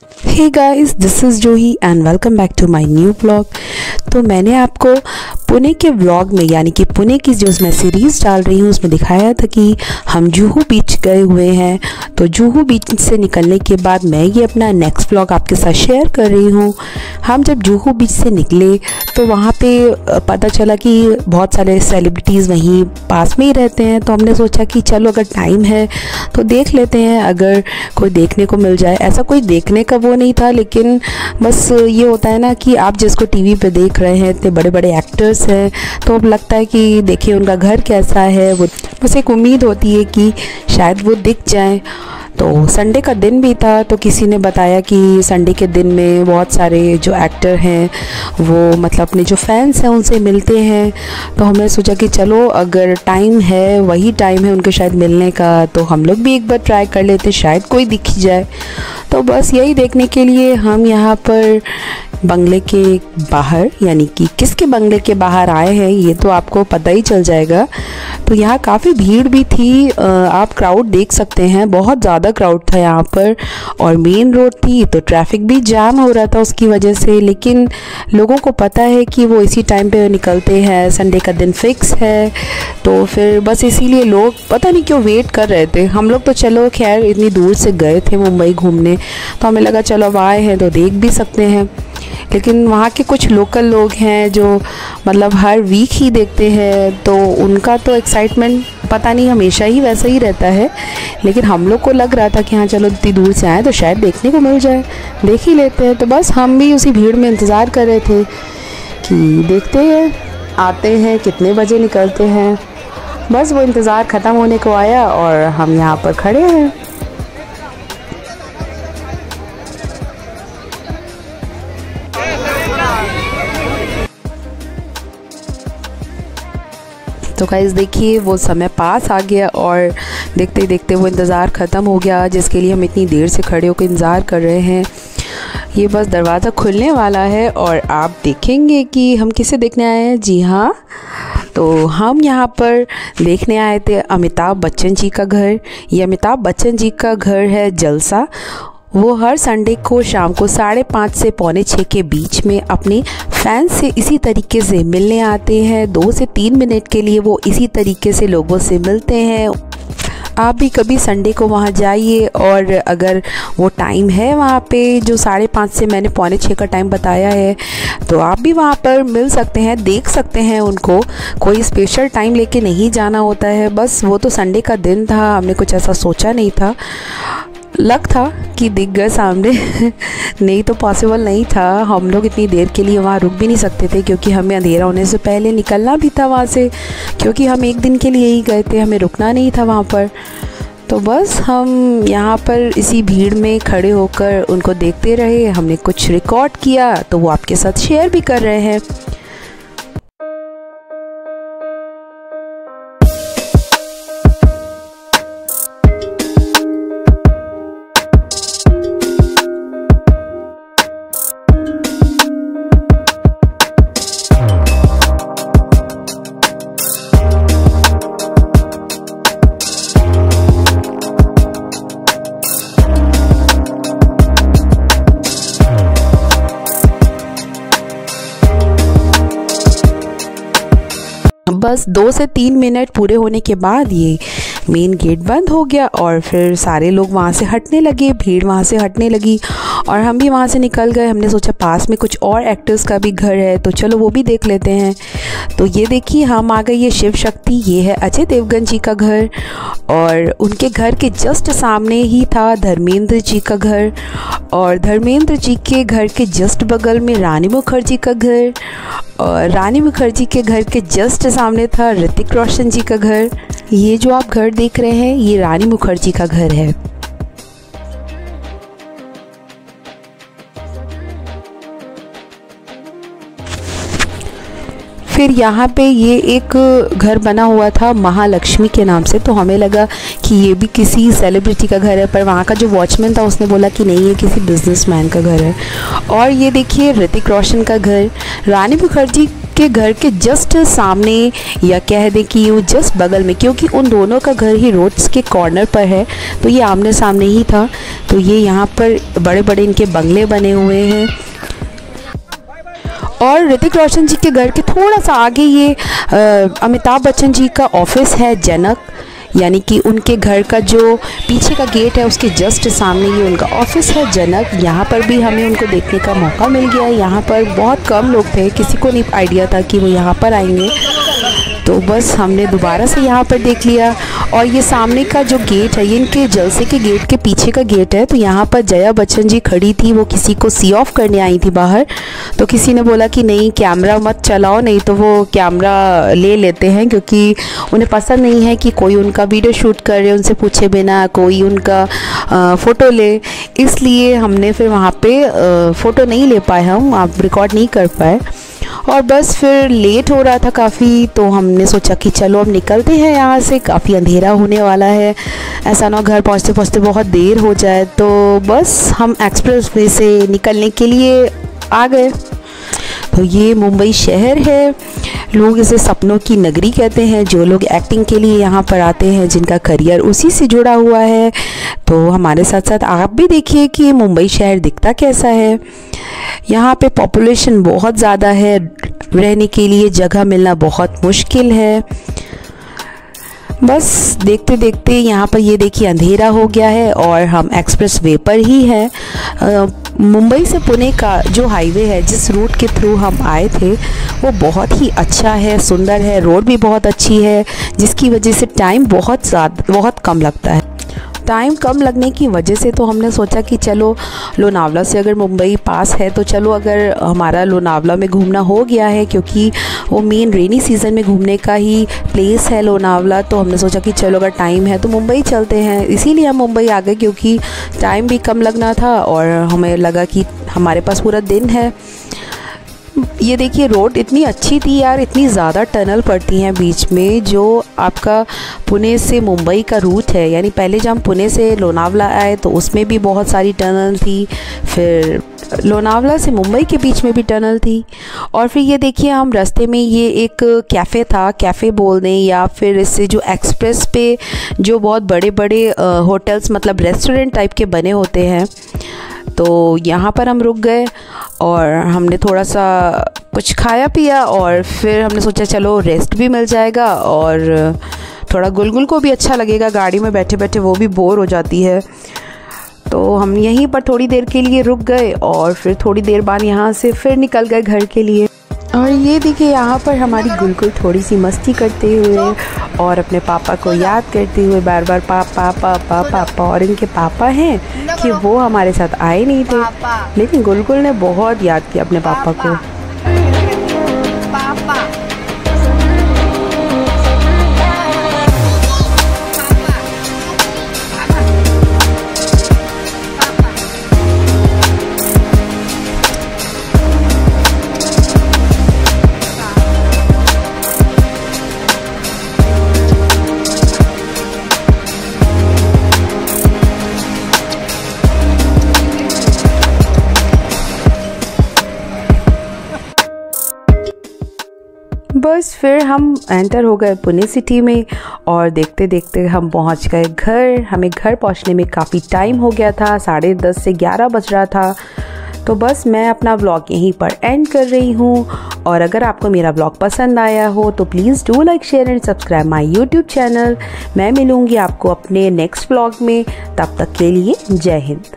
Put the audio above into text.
Hey guys, this is Juhi and welcome back to my new vlog. तो मैंने आपको पुणे के व्लॉग में यानी कि पुणे की जो मैं सीरीज़ डाल रही हूँ उसमें दिखाया था कि हम जुहू बीच गए हुए हैं। तो जुहू बीच से निकलने के बाद मैं ये अपना नेक्स्ट व्लॉग आपके साथ शेयर कर रही हूँ। हम जब जुहू बीच से निकले तो वहाँ पे पता चला कि बहुत सारे सेलिब्रिटीज़ वहीं पास में ही रहते हैं। तो हमने सोचा कि चलो अगर टाइम है तो देख लेते हैं, अगर कोई देखने को मिल जाए। ऐसा कोई देखने का वो नहीं था, लेकिन बस ये होता है ना कि आप जिसको टीवी पे देख रहे हैं इतने बड़े बड़े एक्टर्स हैं तो अब लगता है कि देखिए उनका घर कैसा है, वो बस एक उम्मीद होती है कि शायद वो दिख जाए। तो संडे का दिन भी था तो किसी ने बताया कि संडे के दिन में बहुत सारे जो एक्टर हैं वो मतलब अपने जो फैंस हैं उनसे मिलते हैं। तो हमने सोचा कि चलो अगर टाइम है, वही टाइम है उनके शायद मिलने का, तो हम लोग भी एक बार ट्राई कर लेते, शायद कोई दिख जाए। तो बस यही देखने के लिए हम यहाँ पर बंगले के बाहर यानी कि किसके बंगले के बाहर आए हैं ये तो आपको पता ही चल जाएगा। तो यहाँ काफ़ी भीड़ भी थी, आप क्राउड देख सकते हैं, बहुत ज़्यादा क्राउड था यहाँ पर। और मेन रोड थी तो ट्रैफिक भी जाम हो रहा था उसकी वजह से, लेकिन लोगों को पता है कि वो इसी टाइम पे निकलते हैं, संडे का दिन फिक्स है। तो फिर बस इसीलिए लोग पता नहीं क्यों वेट कर रहे थे। हम लोग तो चलो खैर इतनी दूर से गए थे मुंबई घूमने, तो हमें लगा चलो अब आए हैं तो देख भी सकते हैं। लेकिन वहाँ के कुछ लोकल लोग हैं जो मतलब हर वीक ही देखते हैं, तो उनका तो एक्साइटमेंट पता नहीं हमेशा ही वैसा ही रहता है। लेकिन हम लोग को लग रहा था कि हाँ चलो इतनी दूर से आए तो शायद देखने को मिल जाए, देख ही लेते हैं। तो बस हम भी उसी भीड़ में इंतज़ार कर रहे थे कि देखते हैं आते हैं कितने बजे निकलते हैं। बस वो इंतज़ार ख़त्म होने को आया और हम यहाँ पर खड़े हैं। तो गाइस देखिए वो समय पास आ गया और देखते ही देखते वो इंतज़ार ख़त्म हो गया जिसके लिए हम इतनी देर से खड़े होकर इंतज़ार कर रहे हैं। ये बस दरवाज़ा खुलने वाला है और आप देखेंगे कि हम किसे देखने आए हैं। जी हाँ, तो हम यहाँ पर देखने आए थे अमिताभ बच्चन जी का घर। ये अमिताभ बच्चन जी का घर है जलसा। वो हर संडे को शाम को 5:30 से 5:45 के बीच में अपने फैंस से इसी तरीके से मिलने आते हैं। 2 से 3 मिनट के लिए वो इसी तरीके से लोगों से मिलते हैं। आप भी कभी संडे को वहाँ जाइए और अगर वो टाइम है वहाँ पे जो 5:30 से मैंने 5:45 का टाइम बताया है तो आप भी वहाँ पर मिल सकते हैं, देख सकते हैं उनको। कोई स्पेशल टाइम लेके नहीं जाना होता है, बस वो तो संडे का दिन था, हमने कुछ ऐसा सोचा नहीं था। लग था कि दिख गए सामने नहीं तो पॉसिबल नहीं था। हम लोग इतनी देर के लिए वहाँ रुक भी नहीं सकते थे क्योंकि हमें अंधेरा होने से पहले निकलना भी था वहाँ से, क्योंकि हम एक दिन के लिए ही गए थे, हमें रुकना नहीं था वहाँ पर। तो बस हम यहाँ पर इसी भीड़ में खड़े होकर उनको देखते रहे। हमने कुछ रिकॉर्ड किया तो वो आपके साथ शेयर भी कर रहे हैं। बस 2 से 3 मिनट पूरे होने के बाद ये मेन गेट बंद हो गया और फिर सारे लोग वहाँ से हटने लगे, भीड़ वहाँ से हटने लगी और हम भी वहाँ से निकल गए। हमने सोचा पास में कुछ और एक्टर्स का भी घर है तो चलो वो भी देख लेते हैं। तो ये देखिए हम आ गए, ये शिव शक्ति, ये है अजय देवगन जी का घर और उनके घर के जस्ट सामने ही था धर्मेंद्र जी का घर और धर्मेंद्र जी के घर के जस्ट बगल में रानी मुखर्जी का घर और रानी मुखर्जी के घर के जस्ट सामने था ऋतिक रोशन जी का घर। ये जो आप घर देख रहे हैं ये रानी मुखर्जी का घर है। फिर यहाँ पे ये एक घर बना हुआ था महालक्ष्मी के नाम से, तो हमें लगा कि ये भी किसी सेलिब्रिटी का घर है, पर वहाँ का जो वॉचमैन था उसने बोला कि नहीं, ये किसी बिजनेसमैन का घर है। और ये देखिए ऋतिक रोशन का घर रानी मुखर्जी के घर के जस्ट सामने, या कह दें कि यूँ जस्ट बगल में, क्योंकि उन दोनों का घर ही रोड्स के कॉर्नर पर है, तो ये आमने सामने ही था। तो ये यहाँ पर बड़े बड़े इनके बंगले बने हुए हैं। और ऋतिक रोशन जी के घर के थोड़ा सा आगे ये अमिताभ बच्चन जी का ऑफिस है जनक, यानी कि उनके घर का जो पीछे का गेट है उसके जस्ट सामने ये उनका ऑफिस है जनक। यहाँ पर भी हमें उनको देखने का मौका मिल गया। यहाँ पर बहुत कम लोग थे, किसी को नहीं आइडिया था कि वो यहाँ पर आएंगे, तो बस हमने दोबारा से यहाँ पर देख लिया। और ये सामने का जो गेट है, ये इनके जलसे के गेट के पीछे का गेट है। तो यहाँ पर जया बच्चन जी खड़ी थी, वो किसी को सी ऑफ करने आई थी बाहर, तो किसी ने बोला कि नहीं कैमरा मत चलाओ, नहीं तो वो कैमरा ले लेते हैं, क्योंकि उन्हें पसंद नहीं है कि कोई उनका वीडियो शूट कर रहे, उनसे पूछे बिना कोई उनका फ़ोटो ले। इसलिए हमने फिर वहाँ पे फ़ोटो नहीं ले पाए, हम आप रिकॉर्ड नहीं कर पाए। और बस फिर लेट हो रहा था काफ़ी, तो हमने सोचा कि चलो अब निकलते हैं यहाँ से, काफ़ी अंधेरा होने वाला है, ऐसा ना घर पहुँचते पहुँचते बहुत देर हो जाए। तो बस हम एक्सप्रेस वे से निकलने के लिए आ गए। तो ये मुंबई शहर है, लोग इसे सपनों की नगरी कहते हैं। जो लोग एक्टिंग के लिए यहाँ पर आते हैं, जिनका करियर उसी से जुड़ा हुआ है, तो हमारे साथ साथ आप भी देखिए कि मुंबई शहर दिखता कैसा है। यहाँ पे पॉपुलेशन बहुत ज़्यादा है, रहने के लिए जगह मिलना बहुत मुश्किल है। बस देखते देखते यहाँ पर ये देखिए अंधेरा हो गया है और हम एक्सप्रेस वे पर ही हैं। मुंबई से पुणे का जो हाईवे है, जिस रूट के थ्रू हम आए थे, वो बहुत ही अच्छा है, सुंदर है, रोड भी बहुत अच्छी है, जिसकी वजह से टाइम बहुत कम लगता है। टाइम कम लगने की वजह से तो हमने सोचा कि चलो लोनावला से अगर मुंबई पास है तो चलो, अगर हमारा लोनावला में घूमना हो गया है, क्योंकि वो मेन रेनी सीज़न में घूमने का ही प्लेस है लोनावला, तो हमने सोचा कि चलो अगर टाइम है तो मुंबई चलते हैं। इसीलिए हम मुंबई आ गए, क्योंकि टाइम भी कम लगना था और हमें लगा कि हमारे पास पूरा दिन है। ये देखिए रोड इतनी अच्छी थी यार, इतनी ज़्यादा टनल पड़ती हैं बीच में। जो आपका पुणे से मुंबई का रूट है, यानी पहले जब हम पुणे से लोनावला आए तो उसमें भी बहुत सारी टनल थी, फिर लोनावला से मुंबई के बीच में भी टनल थी। और फिर ये देखिए हम रास्ते में ये एक कैफ़े था, कैफ़े बोल दें या फिर इससे जो एक्सप्रेस पे जो बहुत बड़े बड़े होटल्स मतलब रेस्टोरेंट टाइप के बने होते हैं, तो यहाँ पर हम रुक गए और हमने थोड़ा सा कुछ खाया पिया और फिर हमने सोचा चलो रेस्ट भी मिल जाएगा और थोड़ा गुलगुल को भी अच्छा लगेगा, गाड़ी में बैठे बैठे वो भी बोर हो जाती है। तो हम यहीं पर थोड़ी देर के लिए रुक गए और फिर थोड़ी देर बाद यहाँ से फिर निकल गए घर के लिए। और ये देखिए यहाँ पर हमारी गुलगुल थोड़ी सी मस्ती करते हुए और अपने पापा को याद करते हुए बार बार पापा पापा पापा, और इनके पापा हैं कि वो हमारे साथ आए नहीं थे, लेकिन गुलगुल ने बहुत याद किया अपने पापा को। बस फिर हम एंटर हो गए पुणे सिटी में और देखते देखते हम पहुंच गए घर। हमें घर पहुंचने में काफ़ी टाइम हो गया था, 10:30 से 11 बज रहा था। तो बस मैं अपना व्लॉग यहीं पर एंड कर रही हूँ। और अगर आपको मेरा व्लॉग पसंद आया हो तो please do like share and subscribe my YouTube channel. मैं मिलूँगी आपको अपने नेक्स्ट व्लॉग में, तब तक के लिए जय हिंद।